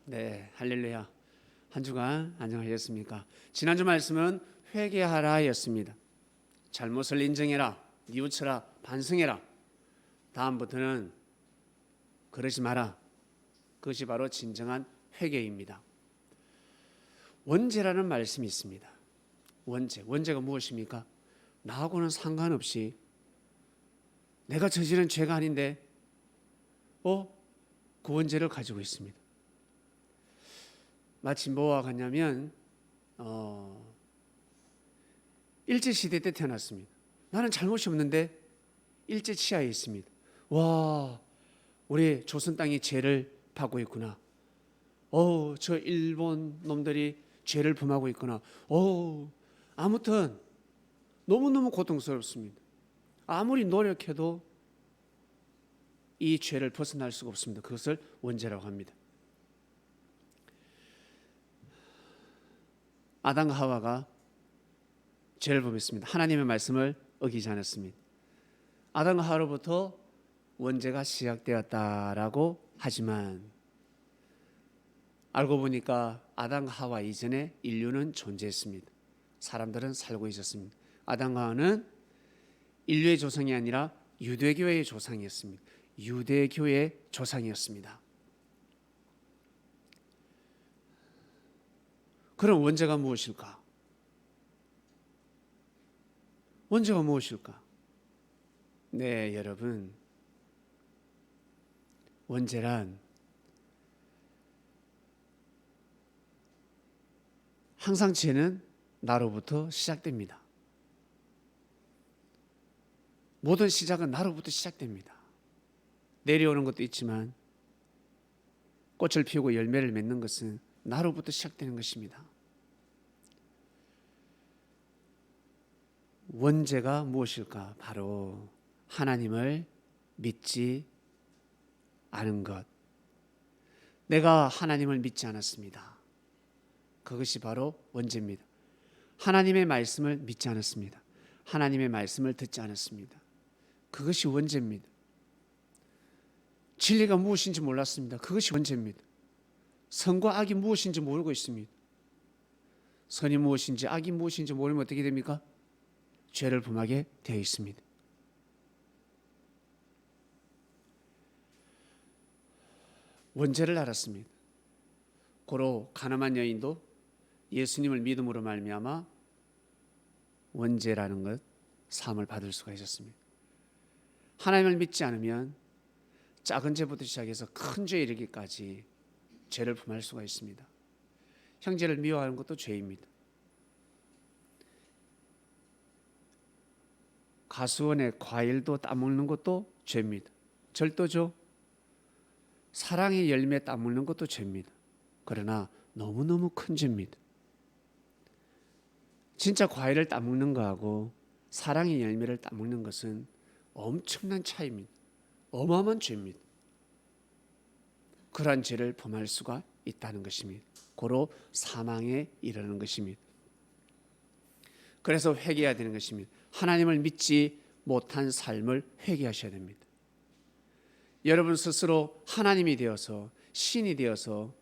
네, 할렐루야. 한 주간 안녕하셨습니까? 지난주 말씀은 회개하라였습니다. 잘못을 인정해라, 뉘우쳐라, 반성해라. 다음부터는 그러지 마라. 그것이 바로 진정한 회개입니다. 원죄라는 말씀이 있습니다. 원죄가 무엇입니까? 나하고는 상관없이 내가 저지른 죄가 아닌데 그 원죄를 가지고 있습니다. 마치 뭐와 같냐면 일제시대 때 태어났습니다. 나는 잘못이 없는데 일제 치하에 있습니다. 와, 우리 조선 땅이 죄를 받고 있구나. 저 일본 놈들이 죄를 범하고 있구나. 아무튼 너무너무 고통스럽습니다. 아무리 노력해도 이 죄를 벗어날 수가 없습니다. 그것을 원죄라고 합니다. 아담과 하와가 죄를 범했습니다. 하나님의 말씀을 어기지 않았습니다. 아담과 하와로부터 원죄가 시작되었다라고 하지만 알고 보니까 아담과 하와 이전에 인류는 존재했습니다. 사람들은 살고 있었습니다. 아담과 하와는 인류의 조상이 아니라 유대교의 조상이었습니다. 유대교의 조상이었습니다. 그럼 원죄가 무엇일까? 원죄가 무엇일까? 네, 여러분. 원죄란 항상 죄는 나로부터 시작됩니다. 모든 시작은 나로부터 시작됩니다. 내려오는 것도 있지만 꽃을 피우고 열매를 맺는 것은 나로부터 시작되는 것입니다. 원죄가 무엇일까? 바로 하나님을 믿지 않은 것. 내가 하나님을 믿지 않았습니다. 그것이 바로 원죄입니다. 하나님의 말씀을 믿지 않았습니다. 하나님의 말씀을 듣지 않았습니다. 그것이 원죄입니다. 진리가 무엇인지 몰랐습니다. 그것이 원죄입니다. 선과 악이 무엇인지 모르고 있습니다. 선이 무엇인지 악이 무엇인지 모르면 어떻게 됩니까? 죄를 범하게 되어 있습니다. 원죄를 알았습니다. 고로 가늠한 여인도 예수님을 믿음으로 말미암아 원죄라는 것 사함을 받을 수가 있었습니다. 하나님을 믿지 않으면 작은 죄부터 시작해서 큰 죄에 이르기까지 죄를 범할 수가 있습니다. 형제를 미워하는 것도 죄입니다. 가수원의 과일도 따먹는 것도 죄입니다. 절도죠. 사랑의 열매 따먹는 것도 죄입니다. 그러나 너무너무 큰 죄입니다. 진짜 과일을 따먹는 거하고 사랑의 열매를 따먹는 것은 엄청난 차이입니다. 어마어마한 죄입니다. 그러한 죄를 범할 수가 있다는 것입니다. 고로 사망에 이르는 것입니다. 그래서 회개해야 되는 것입니다. 하나님을 믿지 못한 삶을 회개하셔야 됩니다. 여러분 스스로 하나님이 되어서 신이 되어서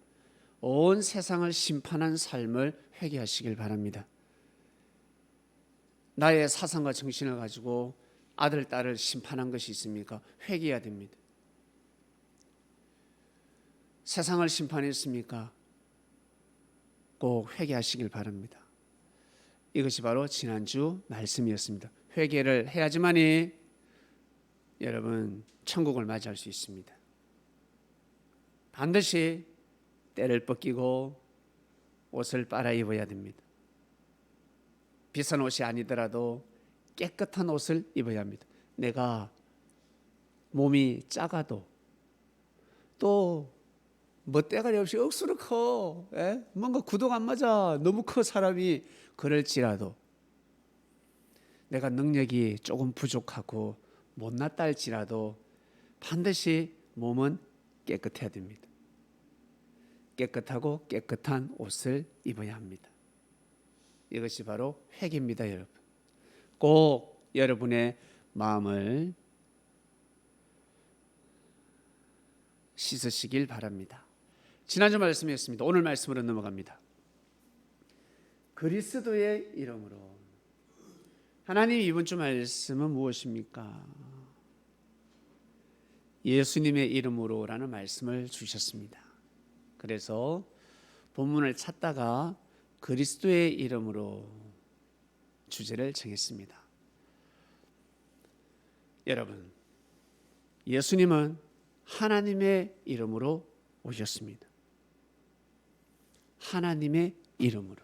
온 세상을 심판한 삶을 회개하시길 바랍니다. 나의 사상과 정신을 가지고 아들, 딸을 심판한 것이 있습니까? 회개해야 됩니다. 세상을 심판했습니까? 꼭 회개하시길 바랍니다. 이것이 바로 지난주 말씀이었습니다. 회개를 해야지만이 여러분 천국을 맞이할 수 있습니다. 반드시 때를 벗기고 옷을 빨아 입어야 됩니다. 비싼 옷이 아니더라도 깨끗한 옷을 입어야 합니다. 내가 몸이 작아도 또 멋대가리 없이 억수로 커, 뭔가 구도가 안 맞아, 너무 커 사람이, 그럴지라도 내가 능력이 조금 부족하고 못났다 할지라도 반드시 몸은 깨끗해야 됩니다. 깨끗하고 깨끗한 옷을 입어야 합니다. 이것이 바로 회개입니다. 여러분, 꼭 여러분의 마음을 씻으시길 바랍니다. 지난주 말씀이었습니다. 오늘 말씀으로 넘어갑니다. 그리스도의 이름으로. 하나님 이번 주 말씀은 무엇입니까? 예수님의 이름으로라는 말씀을 주셨습니다. 그래서 본문을 찾다가 그리스도의 이름으로 주제를 정했습니다. 여러분, 예수님은 하나님의 이름으로 오셨습니다. 하나님의 이름으로.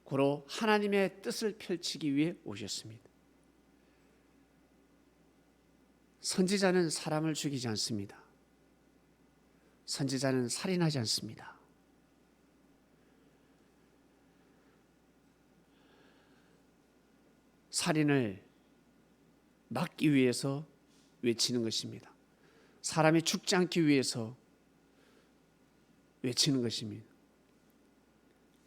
고로 하나님의 뜻을 펼치기 위해 오셨습니다. 선지자는 사람을 죽이지 않습니다. 선지자는 살인하지 않습니다. 살인을 막기 위해서 외치는 것입니다. 사람이 죽지 않기 위해서 외치는 것입니다.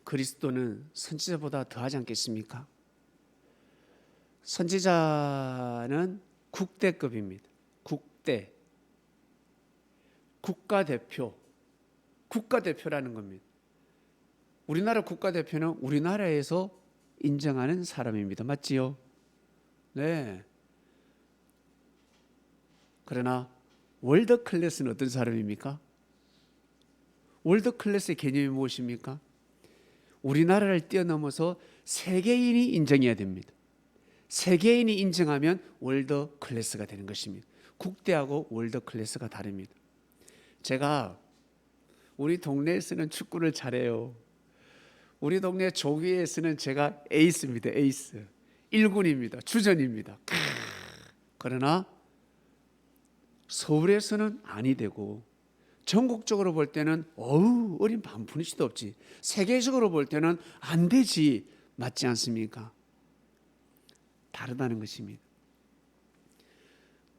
그리스도는 선지자보다 더하지 않겠습니까? 선지자는 국대급입니다. 국대, 국가대표라는 겁니다. 우리나라 국가대표는 우리나라에서 인정하는 사람입니다. 맞지요? 네. 그러나 월드 클래스는 어떤 사람입니까? 월드 클래스의 개념이 무엇입니까? 우리나라를 뛰어넘어서 세계인이 인정해야 됩니다. 세계인이 인정하면 월드 클래스가 되는 것입니다. 국대하고 월드 클래스가 다릅니다. 제가 우리 동네에서는 축구를 잘해요. 우리 동네 조기에서는 제가 에이스입니다. 에이스. 1군입니다. 주전입니다. 그러나 서울에서는 아니 되고 전국적으로 볼 때는 어린 반푼이도 없지. 세계적으로 볼 때는 안 되지. 맞지 않습니까? 다르다는 것입니다.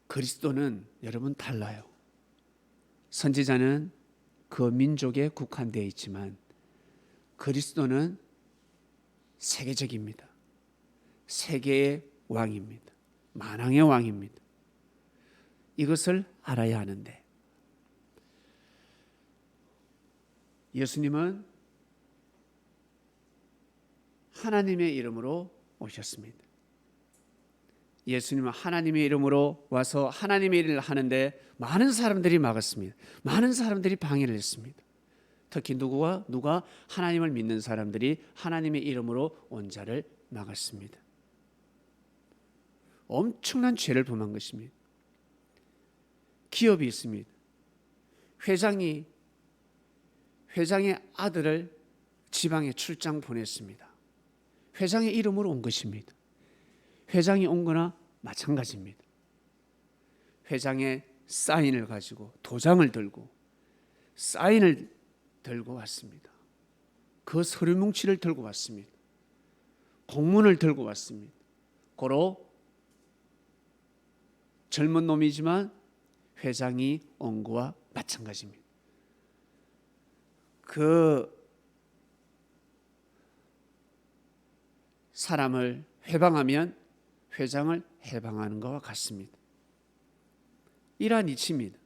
그리스도는 여러분 달라요. 선지자는 그 민족에 국한되어 있지만 그리스도는 세계적입니다. 세계의 왕입니다. 만왕의 왕입니다. 이것을 알아야 하는데 예수님은 하나님의 이름으로 오셨습니다. 예수님은 하나님의 이름으로 와서 하나님의 일을 하는데 많은 사람들이 막았습니다. 많은 사람들이 방해를 했습니다. 특히 누가 하나님을 믿는 사람들이 하나님의 이름으로 온 자를 막았습니다. 엄청난 죄를 범한 것입니다. 기업이 있습니다. 회장의 아들을 지방에 출장 보냈습니다. 회장의 이름으로 온 것입니다. 회장이 온 거나 마찬가지입니다. 회장의 사인을 가지고 도장을 들고 사인을 들고 왔습니다. 그 서류 뭉치를 들고 왔습니다. 공문을 들고 왔습니다. 고로 젊은 놈이지만 회장이 온 거와 마찬가지입니다. 그 사람을 해방하면 회장을 해방하는 것과 같습니다. 이러한 이치입니다.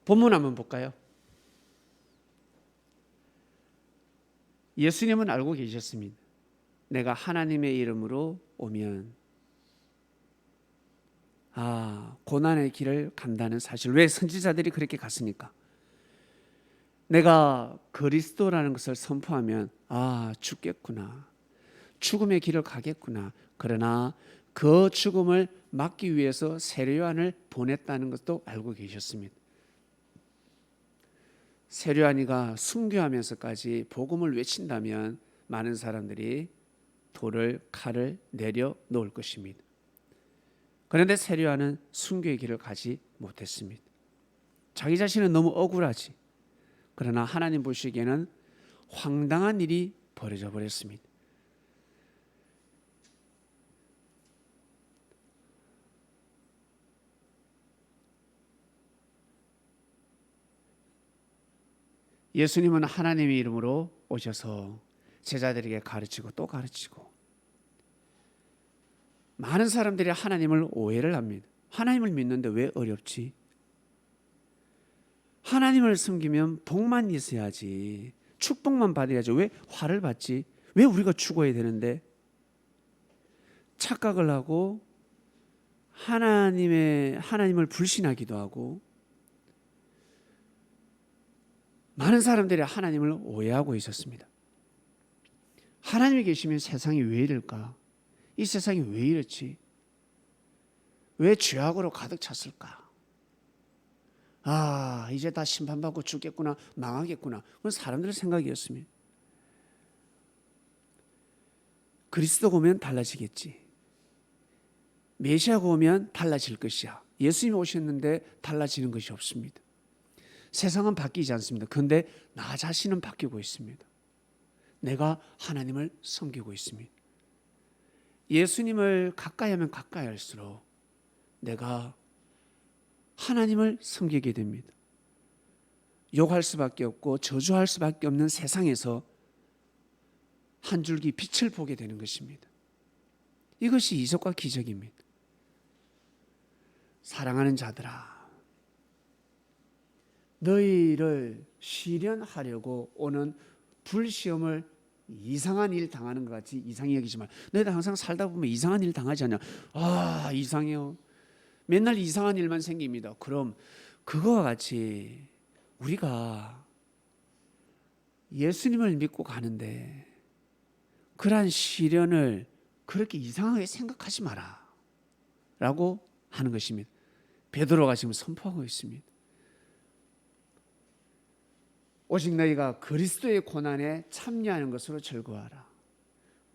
본문 한번 볼까요? 예수님은 알고 계셨습니다. 내가 하나님의 이름으로 오면 고난의 길을 간다는 사실. 왜 선지자들이 그렇게 갔습니까? 내가 그리스도라는 것을 선포하면 죽겠구나. 죽음의 길을 가겠구나. 그러나 그 죽음을 막기 위해서 세례요한을 보냈다는 것도 알고 계셨습니다. 세례요한이가 순교하면서까지 복음을 외친다면 많은 사람들이 돌을 칼을 내려 놓을 것입니다. 그런데 세례요한은 순교의 길을 가지 못했습니다. 자기 자신은 너무 억울하지. 그러나 하나님 보시기에는 황당한 일이 벌어져 버렸습니다. 예수님은 하나님의 이름으로 오셔서 제자들에게 가르치고 또 가르치고, 많은 사람들이 하나님을 오해를 합니다. 하나님을 믿는데 왜 어렵지? 하나님을 섬기면 복만 있어야지, 축복만 받아야지. 왜 화를 받지? 왜 우리가 죽어야 되는데? 착각을 하고 하나님을 불신하기도 하고, 많은 사람들이 하나님을 오해하고 있었습니다. 하나님이 계시면 세상이 왜 이럴까? 이 세상이 왜 이렇지? 왜 죄악으로 가득 찼을까? 아, 이제 다 심판받고 죽겠구나, 망하겠구나. 그건 사람들의 생각이었습니다. 그리스도가 오면 달라지겠지. 메시아가 오면 달라질 것이야. 예수님이 오셨는데 달라지는 것이 없습니다. 세상은 바뀌지 않습니다. 그런데 나 자신은 바뀌고 있습니다. 내가 하나님을 섬기고 있습니다. 예수님을 가까이 하면 가까이 할수록 내가 하나님을 섬기게 됩니다. 욕할 수밖에 없고 저주할 수밖에 없는 세상에서 한 줄기 빛을 보게 되는 것입니다. 이것이 이적과 기적입니다. 사랑하는 자들아, 너희를 시련하려고 오는 불시험을 이상한 일 당하는 것 같이 이상히 여기지 말. 너희들 항상 살다 보면 이상한 일 당하지 않냐? 아, 이상해요. 맨날 이상한 일만 생깁니다. 그럼 그거와 같이 우리가 예수님을 믿고 가는데 그러한 시련을 그렇게 이상하게 생각하지 마라 라고 하는 것입니다. 베드로가 지금 선포하고 있습니다. 오직 너희가 그리스도의 고난에 참여하는 것으로 즐거워하라.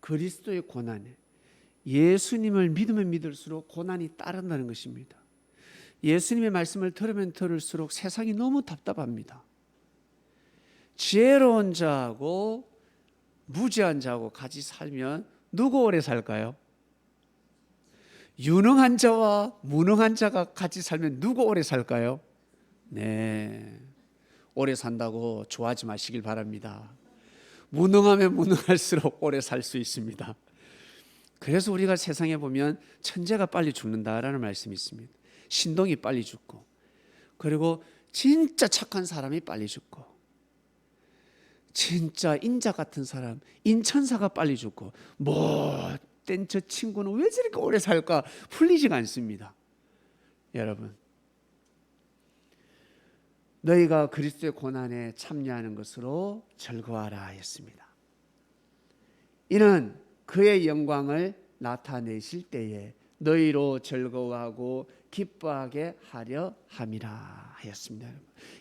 그리스도의 고난에, 예수님을 믿으면 믿을수록 고난이 따른다는 것입니다. 예수님의 말씀을 들으면 들을수록 세상이 너무 답답합니다. 지혜로운 자하고 무지한 자하고 같이 살면 누구 오래 살까요? 유능한 자와 무능한 자가 같이 살면 누구 오래 살까요? 네, 오래 산다고 좋아하지 마시길 바랍니다. 무능하면 무능할수록 오래 살 수 있습니다. 그래서 우리가 세상에 보면 천재가 빨리 죽는다라는 말씀이 있습니다. 신동이 빨리 죽고, 그리고 진짜 착한 사람이 빨리 죽고, 진짜 인자 같은 사람, 인천사가 빨리 죽고, 못된 저 친구는 왜 저렇게 오래 살까 풀리지가 않습니다. 여러분, 너희가 그리스도의 고난에 참여하는 것으로 즐거워하라 했습니다. 이는 그의 영광을 나타내실 때에 너희로 즐거워하고 기뻐하게 하려 함이라 하였습니다.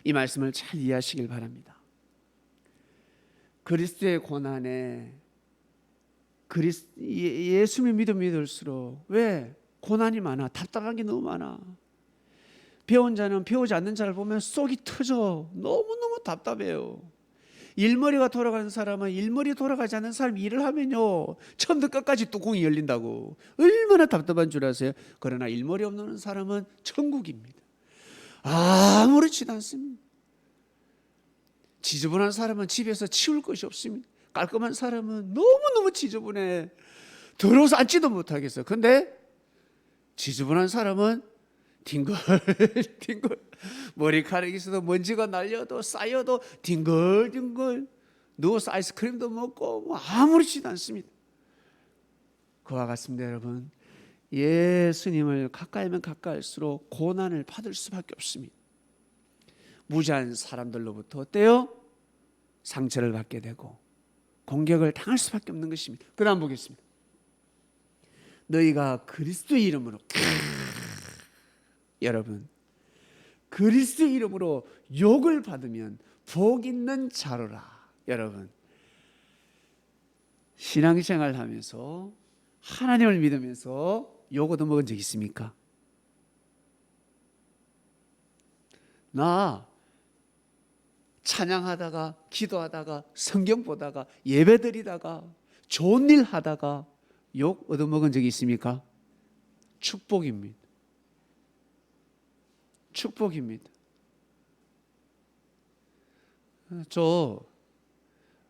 이 말씀을 잘 이해하시길 바랍니다. 그리스도의 고난에 예수를 믿을수록 왜 고난이 많아? 답답한 게 너무 많아. 배운 자는 배우지 않는 자를 보면 속이 터져. 너무너무 답답해요. 일머리가 돌아가는 사람은 일머리 돌아가지 않는 사람 일을 하면요, 처음부터 끝까지 뚜껑이 열린다고. 얼마나 답답한 줄 아세요? 그러나 일머리 없는 사람은 천국입니다. 아무렇지도 않습니다. 지저분한 사람은 집에서 치울 것이 없습니다. 깔끔한 사람은 너무너무 지저분해. 더러워서 앉지도 못하겠어. 근데 지저분한 사람은 뒹굴뒹굴, 머리카락이 있어도 먼지가 날려도 쌓여도 뒹굴뒹굴, 누워서 아이스크림도 먹고 아무렇지도 않습니다. 그와 같습니다. 여러분, 예수님을 가까이 하면 가까이 할수록 고난을 받을 수밖에 없습니다. 무지한 사람들로부터 어때요? 상처를 받게 되고 공격을 당할 수밖에 없는 것입니다. 그 다음 보겠습니다. 너희가 그리스도의 이름으로, 여러분, 그리스도의 이름으로 욕을 받으면 복 있는 자로라. 여러분, 신앙생활 하면서 하나님을 믿으면서 욕 얻어먹은 적 있습니까? 나 찬양하다가, 기도하다가, 성경 보다가, 예배드리다가, 좋은 일 하다가 욕 얻어먹은 적이 있습니까? 축복입니다. 축복입니다. 저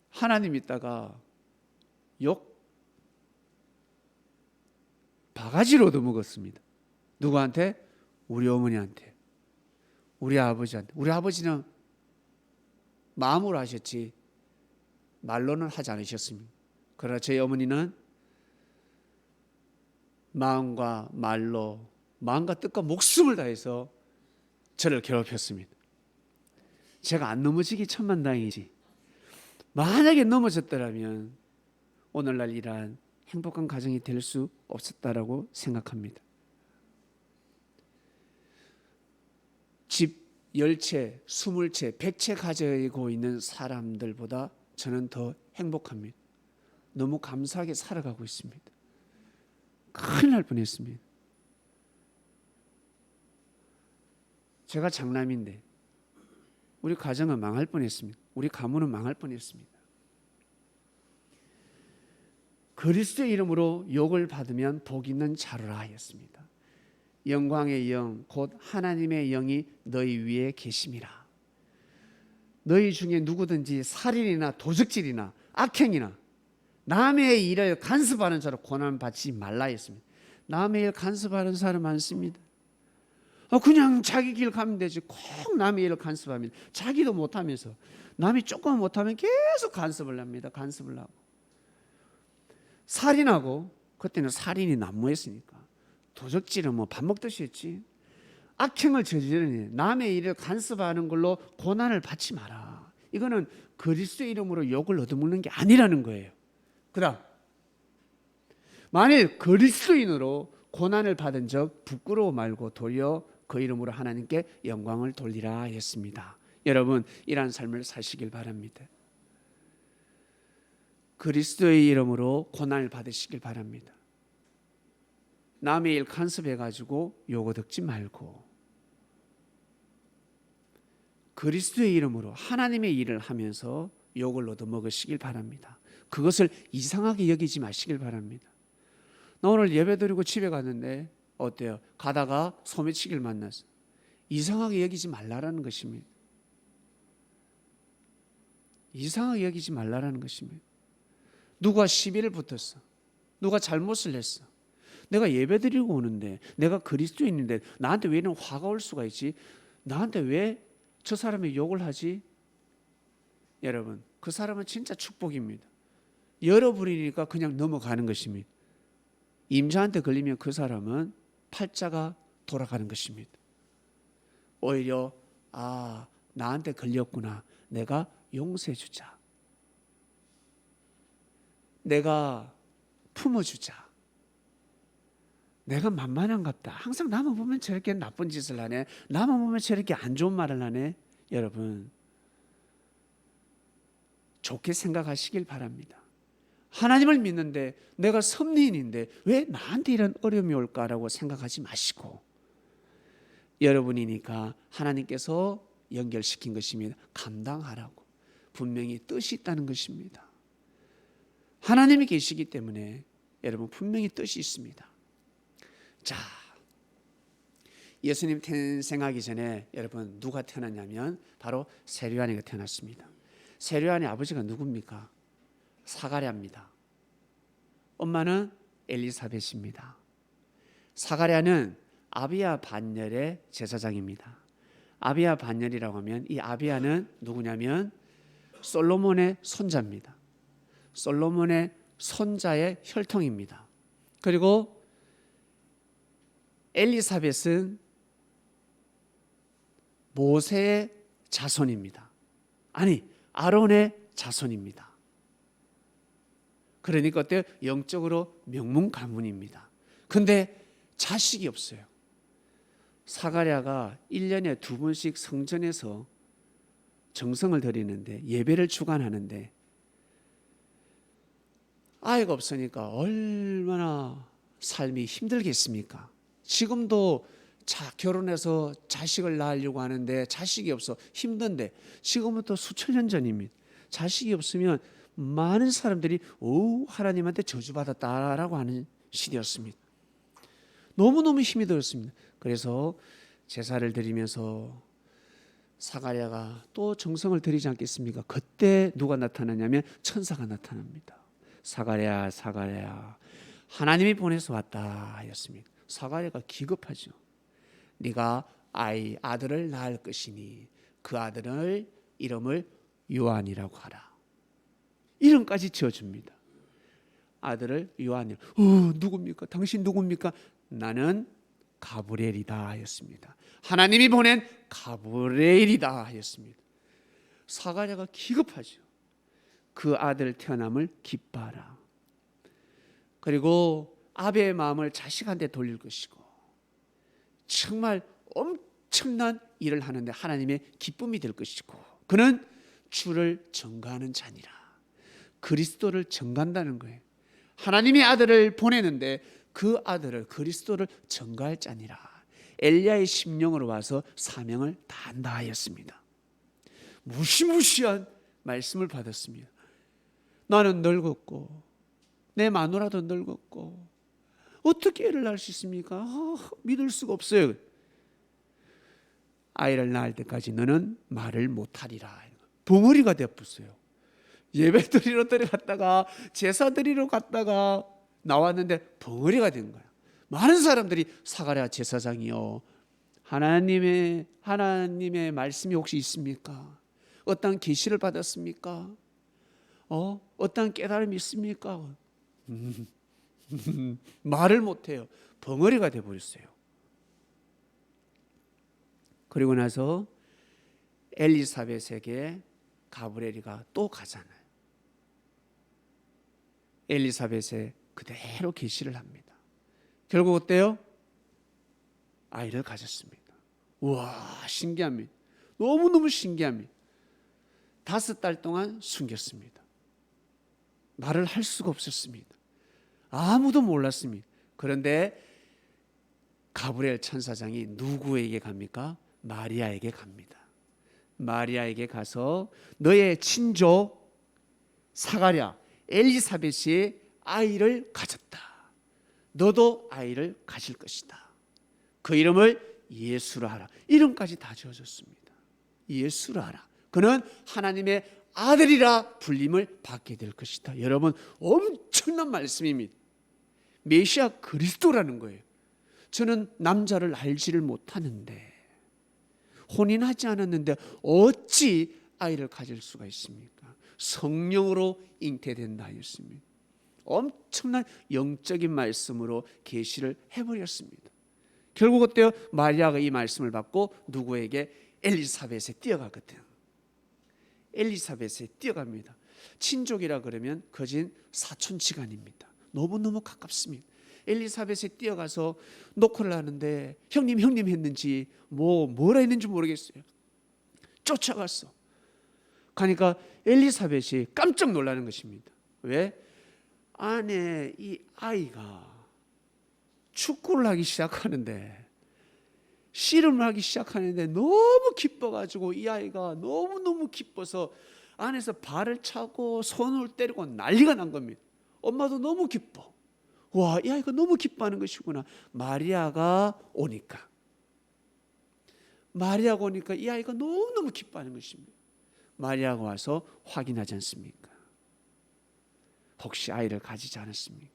하나님 있다가 욕 바가지로 얻어먹었습니다. 누구한테? 우리 어머니한테. 우리 아버지는 마음으로 하셨지 말로는 하지 않으셨습니다. 그러나 저희 어머니는 마음과 뜻과 목숨을 다해서 저를 괴롭혔습니다. 제가 안 넘어지기 천만다행이지, 만약에 넘어졌더라면 오늘날 이러한 행복한 가정이 될 수 없었다라고 생각합니다. 집 10채, 20채, 100채 가지고 있는 사람들보다 저는 더 행복합니다. 너무 감사하게 살아가고 있습니다. 큰일 날 뻔했습니다. 제가 장남인데 우리 가정은 망할 뻔했습니다. 우리 가문은 망할 뻔했습니다. 그리스도의 이름으로 욕을 받으면 복 있는 자로라 하였습니다. 영광의 영 곧 하나님의 영이 너희 위에 계심이라. 너희 중에 누구든지 살인이나 도적질이나 악행이나 남의 일을 간섭하는 자로 고난받지 말라 했습니다. 남의 일 간섭하는 사람 많습니다. 그냥 자기 길 가면 되지 꼭 남의 일을 간섭합니다. 자기도 못하면서 남이 조금 못하면 계속 간섭을 합니다. 간섭을 하고 살인하고, 그때는 살인이 난무했으니까 도적질은 뭐 밥 먹듯이 했지. 악행을 저지르니 남의 일을 간섭하는 걸로 고난을 받지 마라. 이거는 그리스도의 이름으로 욕을 얻어먹는 게 아니라는 거예요. 그다음, 만일 그리스도인으로 고난을 받은 적 부끄러워 말고 도리어 그 이름으로 하나님께 영광을 돌리라 했습니다. 여러분, 이러한 삶을 사시길 바랍니다. 그리스도의 이름으로 고난을 받으시길 바랍니다. 남의 일 간섭해가지고 욕 얻지 말고 그리스도의 이름으로 하나님의 일을 하면서 욕을 얻어먹으시길 바랍니다. 그것을 이상하게 여기지 마시길 바랍니다. 나 오늘 예배드리고 집에 갔는데 어때요? 가다가 소매치기를 만났어. 이상하게 여기지 말라라는 것입니다. 이상하게 여기지 말라라는 것입니다. 누가 시비를 붙었어. 누가 잘못을 했어. 내가 예배드리고 오는데, 내가 그리스도인인데 나한테 왜 이런 화가 올 수가 있지? 나한테 왜 저 사람이 욕을 하지? 여러분, 그 사람은 진짜 축복입니다. 열어버리니까 그냥 넘어가는 것입니다. 임자한테 걸리면 그 사람은 팔자가 돌아가는 것입니다. 오히려 나한테 걸렸구나, 내가 용서해 주자, 내가 품어주자, 내가 만만한갑다, 항상 나만 보면 저렇게 나쁜 짓을 하네, 나만 보면 저렇게 안 좋은 말을 하네. 여러분, 좋게 생각하시길 바랍니다. 하나님을 믿는데 내가 섭리인인데 왜 나한테 이런 어려움이 올까라고 생각하지 마시고, 여러분이니까 하나님께서 연결시킨 것입니다. 감당하라고. 분명히 뜻이 있다는 것입니다. 하나님이 계시기 때문에 여러분 분명히 뜻이 있습니다. 자, 예수님 탄생하기 전에 여러분 누가 태어났냐면 바로 세례요한이가 태어났습니다. 세례요한의 아버지가 누굽니까? 사가랴입니다. 엄마는 엘리사벳입니다. 사가랴는 아비야 반열의 제사장입니다. 아비야 반열이라고 하면 이 아비야는 누구냐면 솔로몬의 손자입니다. 솔로몬의 손자의 혈통입니다. 그리고 엘리사벳은 모세의 자손입니다. 아니, 아론의 자손입니다. 그러니까 어때요? 영적으로 명문 가문입니다. 근데 자식이 없어요. 사가랴가 1년에 2번씩 성전에서 정성을 드리는데, 예배를 주관하는데 아이가 없으니까 얼마나 삶이 힘들겠습니까? 지금도 결혼해서 자식을 낳으려고 하는데 자식이 없어 힘든데, 지금부터 수천 년 전입니다. 자식이 없으면 많은 사람들이 하나님한테 저주받았다라고 하는 시대였습니다. 너무너무 힘이 들었습니다. 그래서 제사를 드리면서 사가랴가 또 정성을 드리지 않겠습니까? 그때 누가 나타나냐면 천사가 나타납니다. 사가랴, 사가랴, 하나님이 보내서 왔다 하였습니다. 사가랴가 기겁하죠. 네가 아들을 낳을 것이니 그 아들을 이름을 요한이라고 하라. 이름까지 지어줍니다. 아들을 요한이라. 누굽니까? 당신 누굽니까? 나는 가브리엘이다 하였습니다. 하나님이 보낸 가브리엘이다 하였습니다. 사가랴가 기겁하죠. 그 아들 태어남을 기뻐하라. 그리고 아베의 마음을 자식한테 돌릴 것이고 정말 엄청난 일을 하는데 하나님의 기쁨이 될 것이고 그는 주를 전가하는 자니라. 그리스도를 전가한다는 거예요. 하나님의 아들을 보내는데 그 아들을 그리스도를 전가할 자니라. 엘리야의 심령으로 와서 사명을 다한다 하였습니다. 무시무시한 말씀을 받았습니다. 나는 늙었고 내 마누라도 늙었고 어떻게 애를 낳을 수 있습니까? 믿을 수가 없어요. 아이를 낳을 때까지 너는 말을 못하리라. 벙어리가 되었어요. 예배 드리러 들어갔다가 제사 드리러 갔다가 나왔는데 벙어리가 된 거야. 많은 사람들이 사가랴 제사장이요, 하나님의 말씀이 혹시 있습니까? 어떤 계시를 받았습니까? 어떤 깨달음이 있습니까? 말을 못해요. 벙어리가 돼버렸어요. 그리고 나서 엘리사벳에게 가브리엘이가 또 가잖아요. 엘리사벳에 그대로 계시를 합니다. 결국 어때요? 아이를 가졌습니다. 우와, 신기합니다. 너무너무 신기합니다. 5달 동안 숨겼습니다. 말을 할 수가 없었습니다. 아무도 몰랐습니다. 그런데 가브리엘 천사장이 누구에게 갑니까? 마리아에게 갑니다. 마리아에게 가서 너의 친족 사가랴 엘리사벳이 아이를 가졌다. 너도 아이를 가질 것이다. 그 이름을 예수라 하라. 이름까지 다 지어줬습니다. 예수라 하라. 그는 하나님의 아들이라 불림을 받게 될 것이다. 여러분, 엄청난 말씀입니다. 메시아 그리스도라는 거예요. 저는 남자를 알지를 못하는데, 혼인하지 않았는데 어찌 아이를 가질 수가 있습니까? 성령으로 잉태된다 하였습니다. 엄청난 영적인 말씀으로 계시를 해버렸습니다. 결국 어때요? 마리아가 이 말씀을 받고 누구에게? 엘리사벳에 뛰어가거든. 엘리사벳에 뛰어갑니다. 친족이라 그러면 거진 사촌지간입니다. 너무너무 가깝습니다. 엘리사벳에 뛰어가서 노크를 하는데 형님 했는지 뭐라 했는지 모르겠어요. 쫓아갔어. 가니까 엘리사벳이 깜짝 놀라는 것입니다. 왜? 안에 이 아이가 축구를 하기 시작하는데, 씨름을 하기 시작하는데 너무 기뻐가지고 이 아이가 너무너무 기뻐서 안에서 발을 차고 손을 때리고 난리가 난 겁니다. 엄마도 너무 기뻐. 와, 이 아이가 너무 기뻐하는 것이구나. 마리아가 오니까 이 아이가 너무너무 기뻐하는 것입니다. 마리아가 와서 확인하지 않습니까? 혹시 아이를 가지지 않았습니까?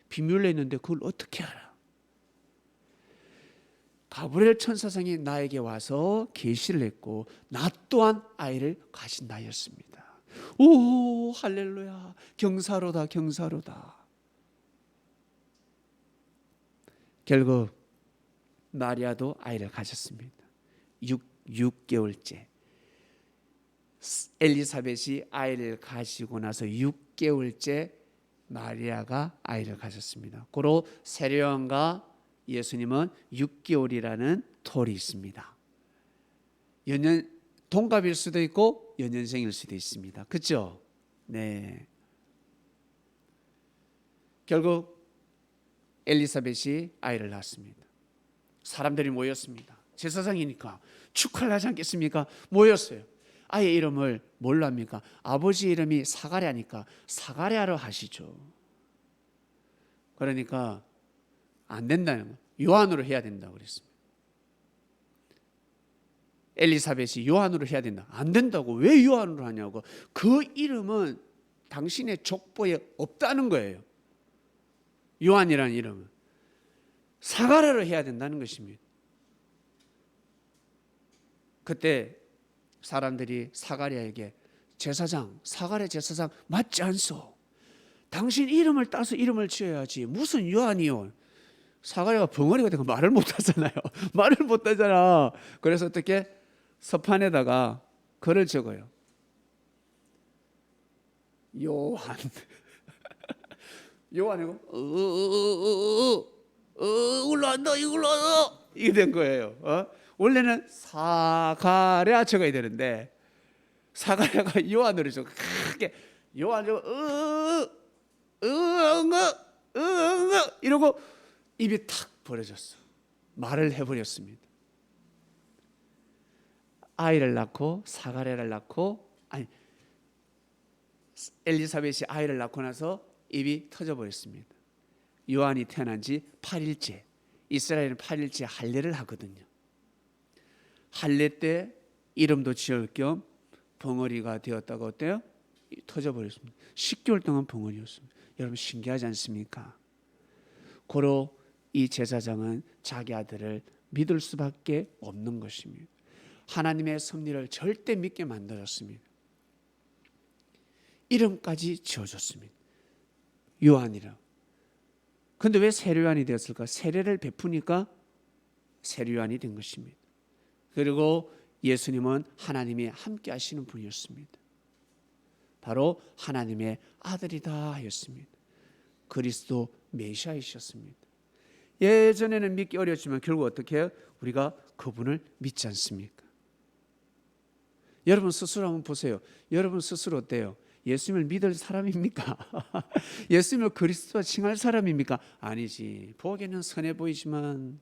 비밀로 했는데 그걸 어떻게 알아? 가브리엘 천사장이 나에게 와서 계시를 했고 나 또한 아이를 가진다였습니다. 오, 할렐루야. 경사로다. 결국 마리아도 아이를 가졌습니다. 6개월째. 엘리사벳이 아이를 가지고 나서 6개월째 마리아가 아이를 가졌습니다. 고로 세례요한과 예수님은 6개월이라는 톨이 있습니다. 동갑일 수도 있고 연년생일 수도 있습니다. 그렇죠? 네. 결국 엘리사벳이 아이를 낳았습니다. 사람들이 모였습니다. 제사장이니까 축하를 하지 않겠습니까? 모였어요. 아이의 이름을 뭘로 합니까? 아버지 이름이 사가랴니까 사가랴로 하시죠. 그러니까 안 된다는 거예요. 요한으로 해야 된다고 그랬습니다. 엘리사벳이 요한으로 해야 된다. 안 된다고. 왜 요한으로 하냐고. 그 이름은 당신의 족보에 없다는 거예요. 요한이라는 이름은 사가랴로 해야 된다는 것입니다. 그때 사람들이 사가랴에게 제사장, 사가랴 제사장 맞지 않소? 당신 이름을 따서 이름을 지어야지. 무슨 요한이요? 사가랴가 벙어리가 되고 말을 못하잖아요. 말을 못하잖아. 그래서 어떻게 서판에다가 글을 적어요. 요한. 요한이고 올라간다 올라간다 이게 된 거예요. 원래는 사가랴 적어야 되는데 사가랴가 요한으로 적어 크게 요한으로 이러고 입이 탁 벌어졌어. 말을 해버렸습니다. 아이를 낳고 사가랴를 낳고 엘리사벳이 아이를 낳고 나서 입이 터져버렸습니다. 요한이 태어난 지 8일째, 이스라엘은 8일째 할례를 하거든요. 할례 때 이름도 지을 겸 벙어리가 되었다고 어때요? 터져버렸습니다. 10개월 동안 벙어리였습니다. 여러분 신기하지 않습니까? 고로 이 제사장은 자기 아들을 믿을 수밖에 없는 것입니다. 하나님의 섭리를 절대 믿게 만들었습니다. 이름까지 지어줬습니다. 요한이라. 그런데 왜 세례요한이 되었을까? 세례를 베푸니까 세례요한이 된 것입니다. 그리고 예수님은 하나님이 함께 하시는 분이었습니다. 바로 하나님의 아들이다 하였습니다. 그리스도 메시아이셨습니다. 예전에는 믿기 어려웠지만 결국 어떻게 해요? 우리가 그분을 믿지 않습니까? 여러분 스스로 한번 보세요. 여러분 스스로 어때요? 예수님을 믿을 사람입니까? 예수님을 그리스도와 칭할 사람입니까? 아니지. 보기에는 선해 보이지만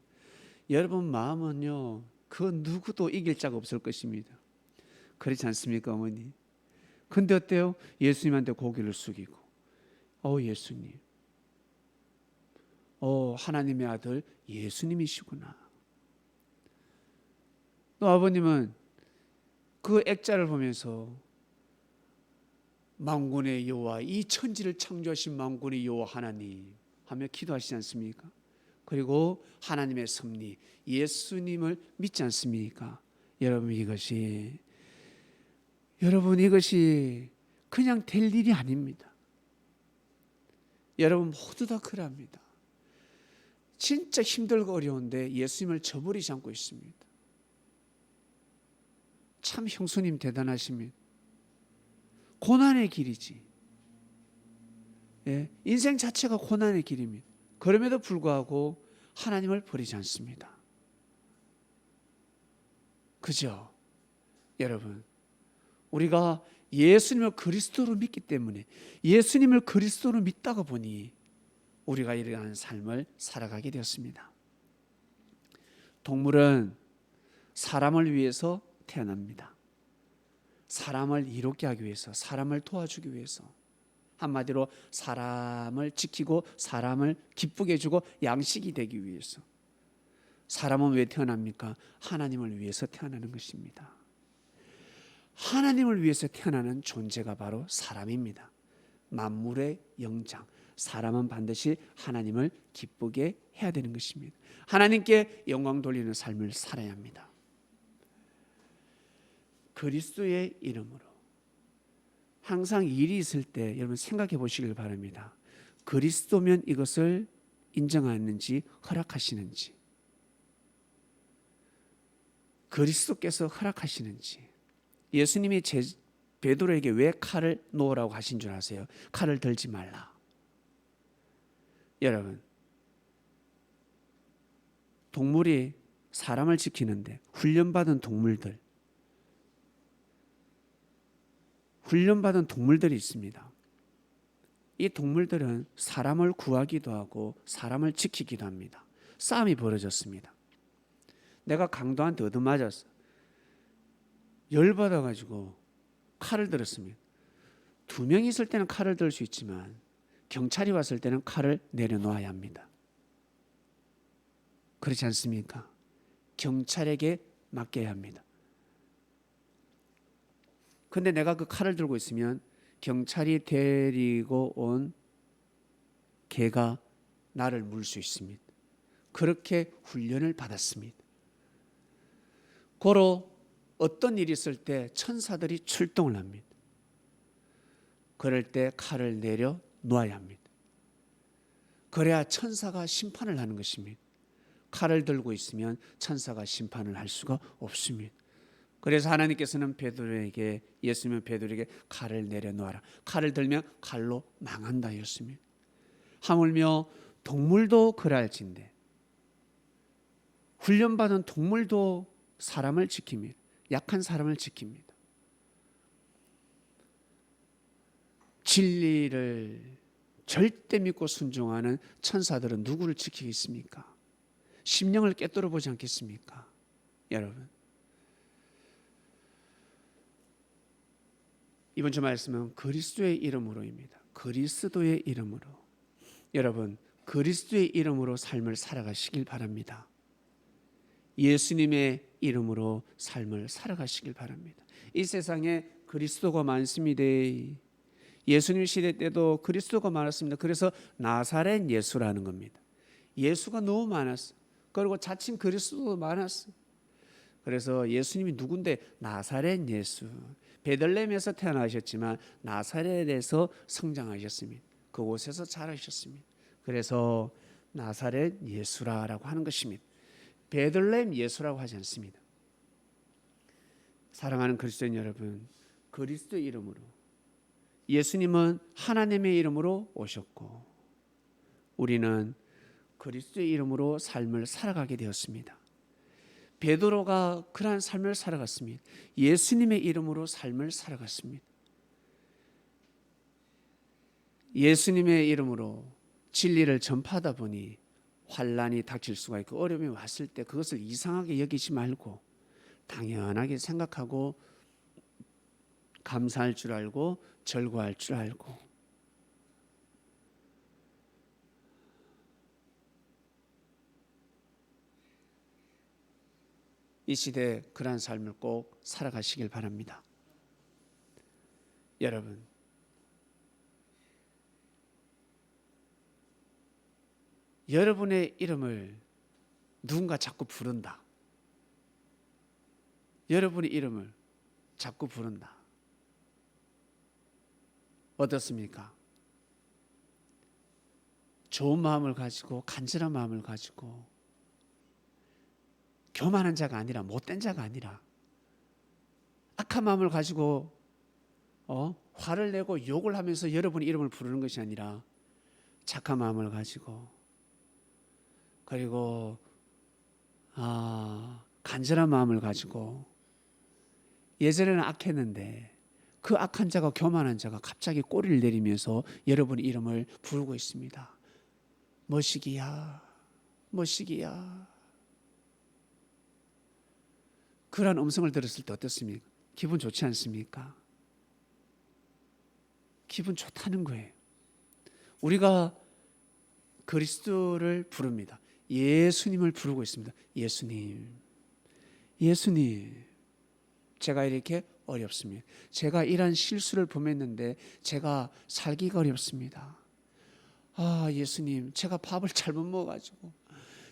여러분 마음은요, 그 누구도 이길 자가 없을 것입니다. 그렇지 않습니까, 어머니? 근데 어때요? 예수님한테 고개를 숙이고, 예수님, 하나님의 아들 예수님이시구나. 또 아버님은 그 액자를 보면서 만군의 여호와, 이 천지를 창조하신 만군의 여호와 하나님 하며 기도하시지 않습니까? 그리고 하나님의 섭리 예수님을 믿지 않습니까? 여러분 이것이 그냥 될 일이 아닙니다. 여러분 모두 다 그럽니다. 진짜 힘들고 어려운데 예수님을 저버리지 않고 있습니다. 참 형수님 대단하십니다. 고난의 길이지. 예, 인생 자체가 고난의 길입니다. 그럼에도 불구하고 하나님을 버리지 않습니다. 그죠? 여러분, 우리가 예수님을 그리스도로 믿기 때문에 예수님을 그리스도로 믿다가 보니 우리가 이러한 삶을 살아가게 되었습니다. 동물은 사람을 위해서 태어납니다. 사람을 이롭게 하기 위해서, 사람을 도와주기 위해서, 한마디로 사람을 지키고 사람을 기쁘게 해주고 양식이 되기 위해서. 사람은 왜 태어납니까? 하나님을 위해서 태어나는 것입니다. 하나님을 위해서 태어나는 존재가 바로 사람입니다. 만물의 영장. 사람은 반드시 하나님을 기쁘게 해야 되는 것입니다. 하나님께 영광 돌리는 삶을 살아야 합니다. 그리스도의 이름으로 항상 일이 있을 때 여러분 생각해 보시길 바랍니다. 그리스도면 이것을 인정하는지 허락하시는지, 그리스도께서 허락하시는지. 예수님이 베드로에게 왜 칼을 놓으라고 하신 줄 아세요? 칼을 들지 말라. 여러분, 동물이 사람을 지키는데 훈련받은 동물들이 있습니다. 이 동물들은 사람을 구하기도 하고 사람을 지키기도 합니다. 싸움이 벌어졌습니다. 내가 강도한테 얻어맞았어. 열받아가지고 칼을 들었습니다. 2명이 있을 때는 칼을 들 수 있지만 경찰이 왔을 때는 칼을 내려놓아야 합니다. 그렇지 않습니까? 경찰에게 맡겨야 합니다. 근데 내가 그 칼을 들고 있으면 경찰이 데리고 온 개가 나를 물 수 있습니다. 그렇게 훈련을 받았습니다. 고로 어떤 일이 있을 때 천사들이 출동을 합니다. 그럴 때 칼을 내려 놓아야 합니다. 그래야 천사가 심판을 하는 것입니다. 칼을 들고 있으면 천사가 심판을 할 수가 없습니다. 그래서 하나님께서는 베드로에게, 예수님은 베드로에게 칼을 내려놓아라, 칼을 들면 칼로 망한다 였습니다. 하물며 동물도 그랄진데 훈련받은 동물도 사람을 지킵니다. 약한 사람을 지킵니다. 진리를 절대 믿고 순종하는 천사들은 누구를 지키겠습니까? 심령을 꿰뚫어 보지 않겠습니까? 여러분, 이번 주 말씀은 그리스도의 이름으로입니다. 그리스도의 이름으로. 여러분, 그리스도의 이름으로 삶을 살아가시길 바랍니다. 예수님의 이름으로 삶을 살아가시길 바랍니다. 이 세상에 그리스도가 많습니다. 예수님 시대 때도 그리스도가 많았습니다. 그래서 나사렛 예수라는 겁니다. 예수가 너무 많았어. 그리고 자칭 그리스도도 많았어. 그래서 예수님이 누군데? 나사렛 예수. 베들레헴에서 태어나셨지만 나사렛에서 성장하셨습니다. 그곳에서 자라셨습니다. 그래서 나사렛 예수라고 하는 것입니다. 베들레헴 예수라고 하지 않습니다. 사랑하는 그리스도인 여러분, 그리스도의 이름으로, 예수님은 하나님의 이름으로 오셨고 우리는 그리스도의 이름으로 삶을 살아가게 되었습니다. 베드로가 그러한 삶을 살아갔습니다. 예수님의 이름으로 삶을 살아갔습니다. 예수님의 이름으로 진리를 전파하다 보니 환난이 닥칠 수가 있고 어려움이 왔을 때 그것을 이상하게 여기지 말고 당연하게 생각하고 감사할 줄 알고 절구할 줄 알고, 이 시대에 그러한 삶을 꼭 살아가시길 바랍니다. 여러분, 여러분의 이름을 누군가 자꾸 부른다. 여러분의 이름을 자꾸 부른다. 어떻습니까? 좋은 마음을 가지고, 간절한 마음을 가지고, 교만한 자가 아니라, 못된 자가 아니라, 악한 마음을 가지고 화를 내고 욕을 하면서 여러분의 이름을 부르는 것이 아니라 착한 마음을 가지고, 그리고 간절한 마음을 가지고, 예전에는 악했는데 그 악한 자가, 교만한 자가 갑자기 꼬리를 내리면서 여러분의 이름을 부르고 있습니다. 뭐시기야, 뭐시기야. 그러한 음성을 들었을 때 어떻습니까? 기분 좋지 않습니까? 기분 좋다는 거예요. 우리가 그리스도를 부릅니다. 예수님을 부르고 있습니다. 예수님, 예수님, 제가 이렇게 어렵습니다. 제가 이런 실수를 범했는데 제가 살기가 어렵습니다. 예수님, 제가 밥을 잘못 먹어가지고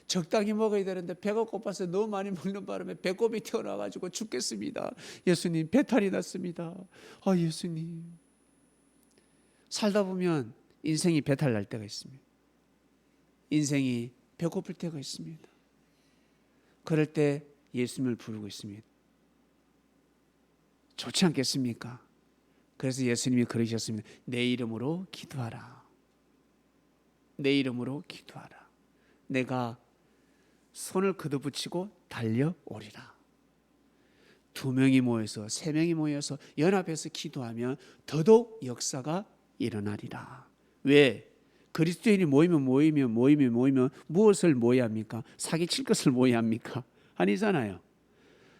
적당히 먹어야 되는데 배가 고파서 너무 많이 먹는 바람에 배꼽이 튀어나와가지고 죽겠습니다. 예수님, 배탈이 났습니다. 예수님. 살다 보면 인생이 배탈 날 때가 있습니다. 인생이 배고플 때가 있습니다. 그럴 때 예수님을 부르고 있습니다. 좋지 않겠습니까? 그래서 예수님이 그러셨습니다. 내 이름으로 기도하라. 내 이름으로 기도하라. 내가 손을 걷어붙이고 달려오리라. 2명이 모여서, 3명이 모여서 연합해서 기도하면 더더욱 역사가 일어나리라. 왜? 그리스도인이 모이면 무엇을 모여야 합니까? 사기칠 것을 모여야 합니까? 아니잖아요.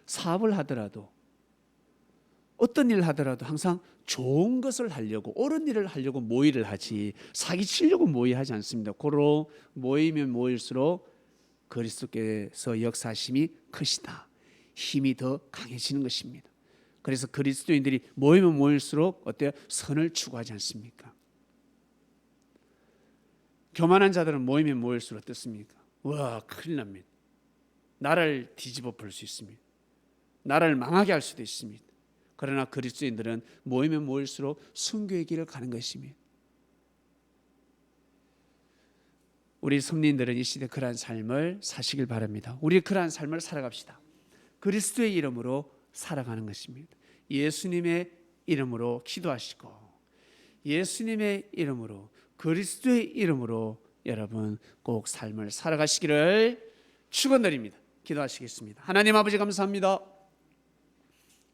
사업을 하더라도, 어떤 일을 하더라도 항상 좋은 것을 하려고, 옳은 일을 하려고 모의를 하지, 사기치려고 모의하지 않습니다. 고로 모이면 모일수록 그리스도께서 역사심이 크시다. 힘이 더 강해지는 것입니다. 그래서 그리스도인들이 모이면 모일수록 어때요? 선을 추구하지 않습니까? 교만한 자들은 모이면 모일수록 어떻습니까? 와, 큰일 납니다. 나라를 뒤집어 볼 수 있습니다. 나라를 망하게 할 수도 있습니다. 그러나 그리스도인들은 모이면 모일수록 순교의 길을 가는 것입니다. 우리 성도님들은 이 시대 그러한 삶을 사시길 바랍니다. 우리 그러한 삶을 살아갑시다. 그리스도의 이름으로 살아가는 것입니다. 예수님의 이름으로 기도하시고 예수님의 이름으로 그리스도의 이름으로 여러분 꼭 삶을 살아가시기를 축원드립니다. 기도하시겠습니다. 하나님 아버지 감사합니다.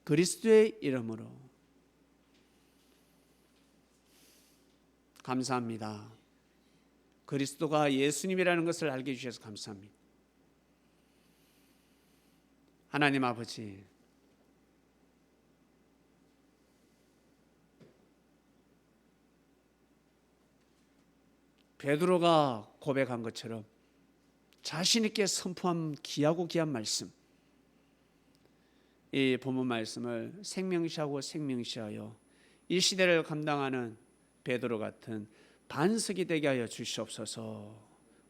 그리스도의 이름으로 감사합니다. 그리스도가 예수님이라는 것을 알게 해주셔서 감사합니다. 하나님 아버지, 베드로가 고백한 것처럼 자신 있게 선포한 귀하고 귀한 말씀, 이 본문 말씀을 생명시하고 생명시하여 이 시대를 감당하는 베드로 같은 반석이 되게 하여 주시옵소서.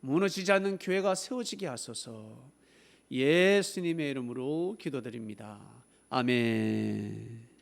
무너지지 않는 교회가 세워지게 하소서. 예수님의 이름으로 기도드립니다. 아멘.